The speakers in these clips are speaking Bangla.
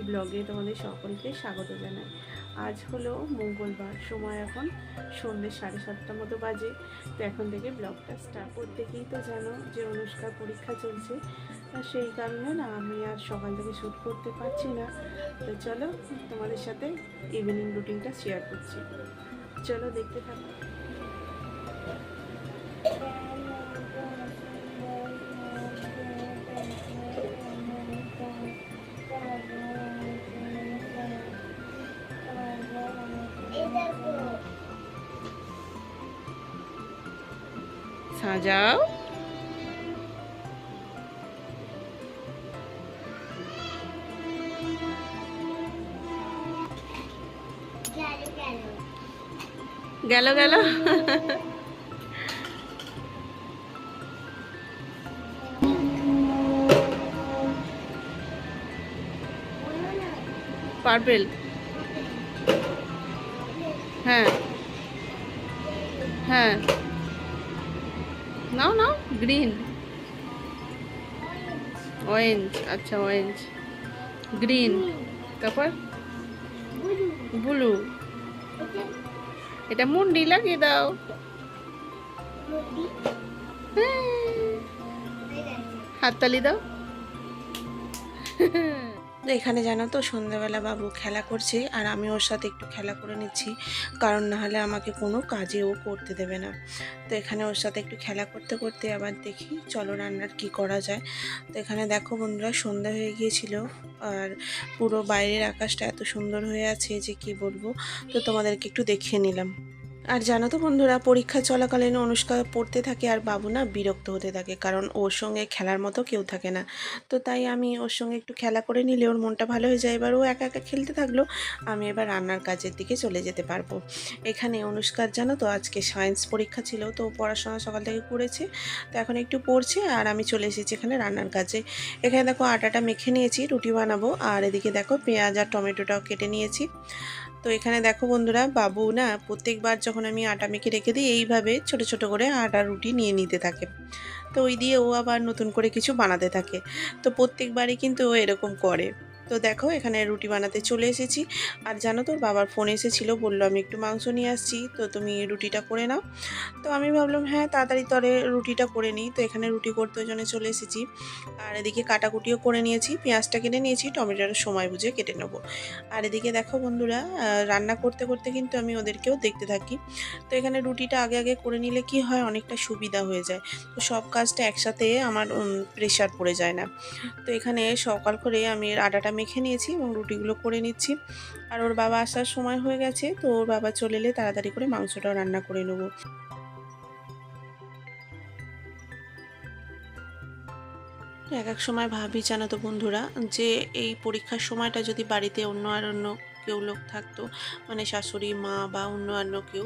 ব্লগে তোমাদের সকলকে স্বাগত জানাই। আজ হলো মঙ্গলবার, সময় এখন সন্ধ্যে 7:30 মতো বাজে। তো এখন থেকে ব্লগটা স্টার্ট। প্রত্যেকেই তো জানো যে অনুষ্কার পরীক্ষা চলছে, সেই কারণে না আমি আর সকাল থেকে শ্যুট করতে পারছি না। তো চলো তোমাদের সাথে ইভিনিং রুটিনটা শেয়ার করছি, চলো দেখতে থাকো। সাজাও, গেল গেল। পার্পেল, হ্যাঁ হ্যাঁ, নাও নাও। গ্রিন, অরেঞ্জ, আচ্ছা অরেঞ্জ, গ্রিন, তারপর ব্লু। এটা মুন্ডি লাগিয়ে দাও। হাততালি দাও। তো এখানে জানো তো সন্ধ্যাবেলা বাবু খেলা করছে আর আমি ওর সাথে একটু খেলা করে নিচ্ছি, কারণ না হলে আমাকে কোনো কাজে ও করতে দেবে না। তো এখানে ওর সাথে একটু খেলা করতে করতে আবার দেখি চলো রান্নার কি করা যায়। তো এখানে দেখো বন্ধুরা, সন্ধ্যা হয়ে গিয়েছিল আর পুরো বাইরের আকাশটা এত সুন্দর হয়ে আছে যে কি বলবো। তো তোমাদেরকে একটু দেখিয়ে নিলাম। আর জানো তো বন্ধুরা, পরীক্ষা চলাকালীন অনুষ্কা পড়তে থাকে আর বাবু না বিরক্ত হতে থাকে, কারণ ওর সঙ্গে খেলার মতো কেউ থাকে না। তো তাই আমি ওর সঙ্গে একটু খেলা করে নিলে ওর মনটা ভালো হয়ে যায়। এবার ও একা একা খেলতে থাকলো, আমি এবার রান্নার কাজের দিকে চলে যেতে পারবো। এখানে অনুষ্কার জানো তো আজকে সায়েন্স পরীক্ষা ছিল, তো পড়াশোনা সকাল থেকে করেছে, তো এখন একটু পড়ছে আর আমি চলে এসেছি এখানে রান্নার কাজে। এখানে দেখো আটাটা মেখে নিয়েছি, রুটি বানাবো, আর এদিকে দেখো পেঁয়াজ আর টমেটোটাও কেটে নিয়েছি। তো এখানে দেখো বন্ধুরা, বাবু না প্রত্যেকবার যখন আমি আটা মেখে রেখে দিই এইভাবে ছোট ছোট করে আটা রুটি নিয়ে নিতে থাকে। তো ওই দিয়ে ও আবার নতুন করে কিছু বানাতে থাকে। তো প্রত্যেকবারই কিন্তু ও এরকম করে। তো দেখো এখানে রুটি বানাতে চলে এসেছি। আর জানো তো বাবার ফোন এসেছিলো, বললো আমি একটু মাংস নিয়ে আসছি, তো তুমি রুটিটা করে নাও। তো আমি ভাবলাম হ্যাঁ তাড়াতাড়ি তরে রুটিটা করে নিই। তো এখানে রুটি করতে ওই জন্য চলে এসেছি। আর এদিকে কাটাকুটিও করে নিয়েছি, পেঁয়াজটা কেটে নিয়েছি, টমেটোটা সময় বুঝে কেটে নেবো। আর এদিকে দেখো বন্ধুরা, রান্না করতে করতে কিন্তু আমি ওদেরকেও দেখতে থাকি। তো এখানে রুটিটা আগে আগে করে নিলে কি হয়, অনেকটা সুবিধা হয়ে যায়। তো সব কাজটা একসাথে আমার প্রেশার পড়ে যায় না। তো এখানে সকাল করে আমি আটাটা মেখে নিয়েছি এবং রুটিগুলো করে নিচ্ছি। আর ওর বাবা আসার সময় হয়ে গেছে, তো ওর বাবা চলে এলে তাড়াতাড়ি করে মাংসটাও রান্না করে নেবো। এক এক সময় ভাবি জানো তো বন্ধুরা, যে এই পরীক্ষার সময়টা যদি বাড়িতে অন্য কেউ লোক থাকতো, মানে শাশুড়ি মা বা অন্য কেউ,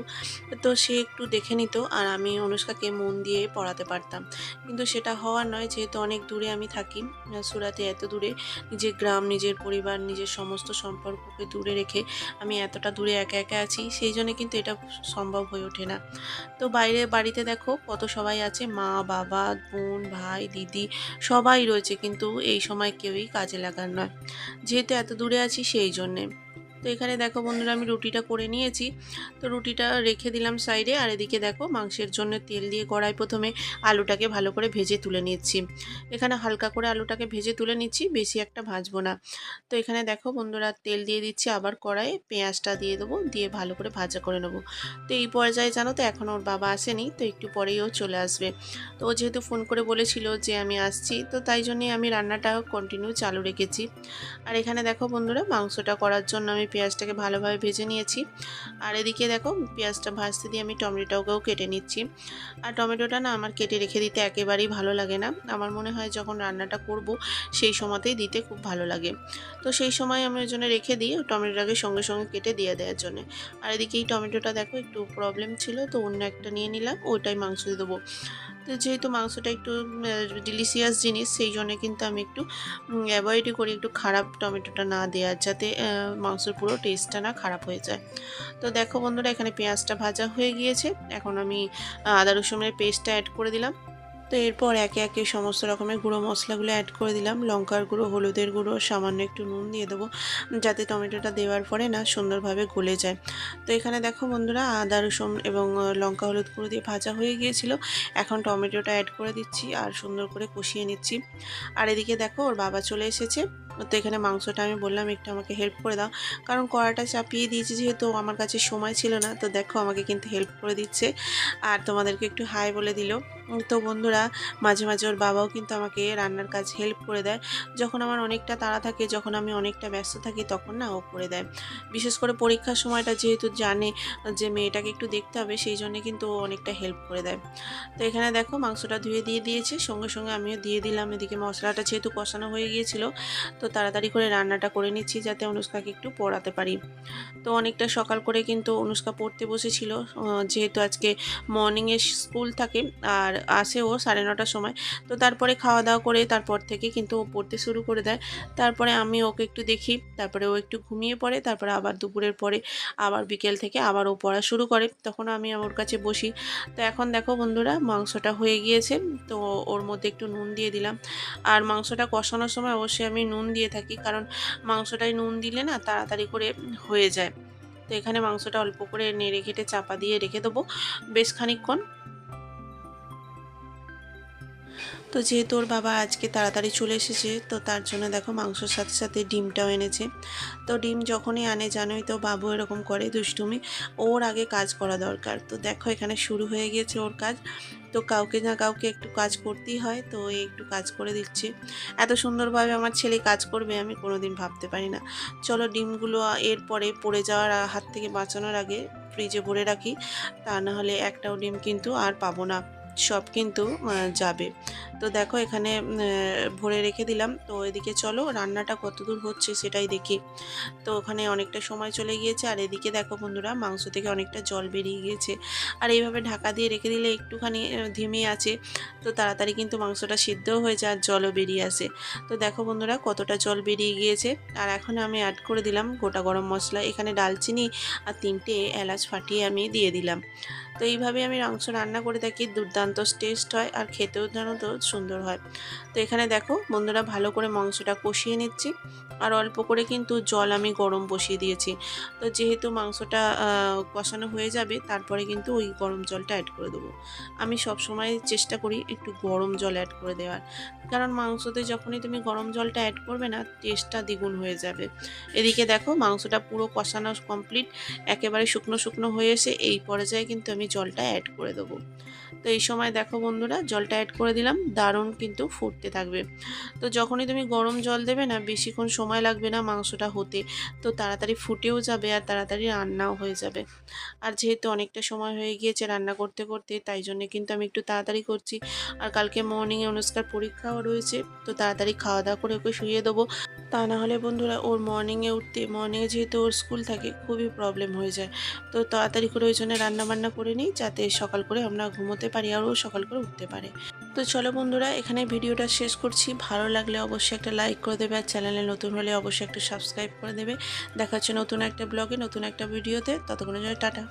তো সে একটু দেখে নিত আর আমি অনুষ্কাকে মন দিয়ে পড়াতে পারতাম। কিন্তু সেটা হওয়ার নয়, যেহেতু অনেক দূরে আমি থাকি, সুরাতে এত দূরে, নিজের গ্রাম, নিজের পরিবার, নিজের সমস্ত সম্পর্ককে দূরে রেখে আমি এতটা দূরে একা একা আছি, সেই জন্য কিন্তু এটা সম্ভব হয়ে ওঠে না। তো বাইরে বাড়িতে দেখো কত সবাই আছে, মা বাবা বোন ভাই দিদি সবাই রয়েছে, কিন্তু এই সময় কেউই কাজে লাগার নয়, যেহেতু এত দূরে আছি সেই জন্যে। তো এখানে দেখো বন্ধুরা, আমি রুটিটা করে নিয়েছি। তো রুটিটা রেখে দিলাম সাইডে। আর এদিকে দেখো মাংসের জন্য তেল দিয়ে কড়াই প্রথমে আলুটাকে ভালো করে ভেজে তুলে নিচ্ছি। এখানে হালকা করে আলুটাকে ভেজে তুলে নিচ্ছি, বেশি একটা ভাজবো না। তো এখানে দেখো বন্ধুরা, তেল দিয়ে দিচ্ছি, আবার কড়াইয়ে পেঁয়াজটা দিয়ে দেবো, দিয়ে ভালো করে ভাজা করে নেবো। তো এই পর্যায়ে জানো তো এখন ওর বাবা আসেনি, তো একটু পরেই ও চলে আসবে। তো ও যেহেতু ফোন করে বলেছিল যে আমি আসছি, তো তাই জন্যই আমি রান্নাটা কন্টিনিউ চালু রেখেছি। আর এখানে দেখো বন্ধুরা, মাংসটা করার জন্য আমি পেঁয়াজটাকে ভালোভাবে ভেজে নিয়েছি। আর এদিকে দেখো পেঁয়াজটা ভাজতে দিয়ে আমি টমেটোটাকেও কেটে নিচ্ছি। আর টমেটোটা না আমার কেটে রেখে দিতে একেবারেই ভালো লাগে না, আমার মনে হয় যখন রান্নাটা করব সেই সময়তেই দিতে খুব ভালো লাগে। তো সেই সময় আমি ওই জন্য রেখে দিই টমেটোটাকে সঙ্গে সঙ্গে কেটে দিয়ে দেওয়ার জন্য। আর এদিকে এই টমেটোটা দেখো একটু প্রবলেম ছিল, তো অন্য একটা নিয়ে নিলাম, ওইটাই মাংস দিয়ে দেবো। তো যেহেতু মাংসটা একটু ডিলিশিয়াস জিনিস, সেই জন্য কিন্তু আমি একটু অ্যাভয়েডই করি একটু খারাপ টমেটোটা না দেওয়ার, যাতে মাংসের পুরো টেস্টটা না খারাপ হয়ে যায়। তো দেখো বন্ধুরা, এখানে পেঁয়াজটা ভাজা হয়ে গিয়েছে, এখন আমি আদা রসুনের পেস্টটা অ্যাড করে দিলাম। তো এরপর একে একে সমস্ত রকমের গুঁড়ো মশলাগুলো অ্যাড করে দিলাম। লঙ্কার গুঁড়ো, হলুদের গুঁড়ো, সামান্য একটু নুন দিয়ে দেবো, যাতে টমেটোটা দেওয়ার পরে না সুন্দরভাবে গলে যায়। তো এখানে দেখো বন্ধুরা, আদা রসুন এবং লঙ্কা হলুদ গুঁড়ো দিয়ে ভাজা হয়ে গিয়েছিল। এখন টমেটোটা অ্যাড করে দিচ্ছি আর সুন্দর করে কষিয়ে নিচ্ছি। আর এদিকে দেখো ওর বাবা চলে এসেছে। তো এখানে মাংসটা আমি বললাম একটু আমাকে হেল্প করে দাও, কারণ কড়াটা চাপিয়ে দিয়েছি যেহেতু আমার কাছে সময় ছিল না। তো দেখো আমাকে কিন্তু হেল্প করে দিচ্ছে আর তোমাদেরকে একটু হাই বলে দিল। তো বন্ধুরা, মাঝে মাঝে ওর বাবাও কিন্তু আমাকে রান্নার কাজ হেল্প করে দেয়। যখন আমার অনেকটা তাড়া থাকে, যখন আমি অনেকটা ব্যস্ত থাকি, তখন না ও করে দেয়। বিশেষ করে পরীক্ষার সময়টা যেহেতু জানে যে মেয়েটাকে একটু দেখতে হবে, সেই জন্য কিন্তু ও অনেকটা হেল্প করে দেয়। তো এখানে দেখো মাংসটা ধুয়ে দিয়ে দিয়েছে, সঙ্গে সঙ্গে আমিও দিয়ে দিলাম। এদিকে মশলাটা যেহেতু কষানো হয়ে গিয়েছিল, তো তাড়াতাড়ি করে রান্নাটা করে নিচ্ছি যাতে অনুষ্কাকে একটু পড়াতে পারি। তো অনেকটা সকাল করে কিন্তু অনুষ্কা পড়তে বসেছিল, যেহেতু আজকে মর্নিংয়ে স্কুল থাকে আর আসে ও 9:30টার সময়। তো তারপরে খাওয়া দাওয়া করে তারপর থেকে কিন্তু ও পড়তে শুরু করে দেয়। তারপরে আমি ওকে একটু দেখি, তারপরে ও একটু ঘুমিয়ে পড়ে, তারপরে আবার দুপুরের পরে আবার বিকেল থেকে আবার ও পড়া শুরু করে, তখন আমি ওর কাছে বসি। তো এখন দেখো বন্ধুরা, মাংসটা হয়ে গিয়েছে। তো ওর মধ্যে একটু নুন দিয়ে দিলাম। আর মাংসটা কষানোর সময় অবশ্যই আমি নুন দিয়ে থাকি, কারণ মাংসটায় নুন দিলে না তাড়াতাড়ি করে হয়ে যায়। তো এখানে মাংসটা অল্প করে নেড়ে ঘেটে চাপা দিয়ে রেখে দেবো বেশ খানিকক্ষণ। তো যেহেতু ওর বাবা আজকে তাড়াতাড়ি চলে এসেছে, তো তার জন্য দেখো মাংসর সাথে সাথে ডিমটাও এনেছে। তো ডিম যখনই আনে, জানোই তো বাবু এরকম করে দুষ্টুমি, ওর আগে কাজ করা দরকার। তো দেখো এখানে শুরু হয়ে গিয়েছে ওর কাজ। তো কাউকে না কাউকে একটু কাজ করতেই হয়, তো এ একটু কাজ করে দিচ্ছে। এত সুন্দরভাবে আমার ছেলে কাজ করবে আমি কোনোদিন ভাবতে পারি না। চলো ডিমগুলো এরপরে পড়ে যাওয়ার হাত থেকে বাঁচানোর আগে ফ্রিজে ভরে রাখি, তা না হলে একটাও ডিম কিন্তু আর পাবো না, সব কিন্তু যাবে। তো দেখো এখানে ভরে রেখে দিলাম। তো এদিকে চলো রান্নাটা কতদূর হচ্ছে সেটাই দেখি। তো ওখানে অনেকটা সময় চলে গিয়েছে, আর এদিকে দেখো বন্ধুরা, মাংস থেকে অনেকটা জল বেরিয়ে গিয়েছে। আর এইভাবে ঢাকা দিয়ে রেখে দিলে একটুখানি ধিমে আছে, তো তাড়াতাড়ি কিন্তু মাংসটা সিদ্ধও হয়ে যায় আর জলও বেরিয়ে আসে। তো দেখো বন্ধুরা কতটা জল বেরিয়ে গিয়েছে। আর এখন আমি অ্যাড করে দিলাম গোটা গরম মশলা, এখানে দালচিনি আর 3টে এলাচ ফাটিয়ে আমি দিয়ে দিলাম। তো এইভাবে আমি মাংস রান্না করে থাকি, দুর্দান্ত টেস্ট হয় আর খেতেও যেন তো সুন্দর হয়। তো এখানে দেখো বন্ধুরা, ভালো করে মাংসটা কষিয়ে নিচ্ছি। আর অল্প করে কিন্তু জল আমি গরম বসিয়ে দিয়েছি। তো যেহেতু মাংসটা কষানো হয়ে যাবে, তারপরে কিন্তু ওই গরম জলটা অ্যাড করে দেবো। আমি সব সময় চেষ্টা করি একটু গরম জল অ্যাড করে দেওয়ার, কারণ মাংসতে যখনই তুমি গরম জলটা অ্যাড করবে না, টেস্টটা দ্বিগুণ হয়ে যাবে। এদিকে দেখো মাংসটা পুরো কষানো কমপ্লিট, একেবারে শুকনো শুকনো হয়ে এসে এই পর্যায়ে কিন্তু আমি জলটা অ্যাড করে দেবো। তো এই সময় দেখো বন্ধুরা, জলটা অ্যাড করে দিলাম, দারুণ কিন্তু ফুটতে থাকবে। তো যখনই তুমি গরম জল দেবে না, বেশিক্ষণ সময় লাগবে না মাংসটা হতে, তো তাড়াতাড়ি ফুটেও যাবে আর তাড়াতাড়ি রান্নাও হয়ে যাবে। আর যেহেতু অনেকটা সময় হয়ে গিয়েছে রান্না করতে করতে, তাই জন্য কিন্তু আমি একটু তাড়াতাড়ি করছি। আর কালকে মর্নিংয়ে অনুষ্কার পরীক্ষাও রয়েছে, তো তাড়াতাড়ি খাওয়া দাওয়া করে ওকে শুইয়ে দেবো। তা না হলে বন্ধুরা, ওর মর্নিংয়ে যেহেতু ওর স্কুল থাকে, খুবই প্রবলেম হয়ে যায়। তো তাড়াতাড়ি করে ওই জন্য রান্নাবান্না করে নিই, যাতে সকাল করে আমরা ঘুমোতে পারি আর ও সকাল করে উঠতে পারে। তো চলো বন্ধুরা, এখানে ভিডিওটা শেষ করছি। ভালো লাগলে অবশ্যই একটা লাইক করে দেবে, আর চ্যানেলে নতুন হলে অবশ্যই একটা সাবস্ক্রাইব করে দেবে। দেখা হচ্ছে নতুন একটা ব্লগে, নতুন একটা ভিডিওতে। ততক্ষণের জন্য টাটা।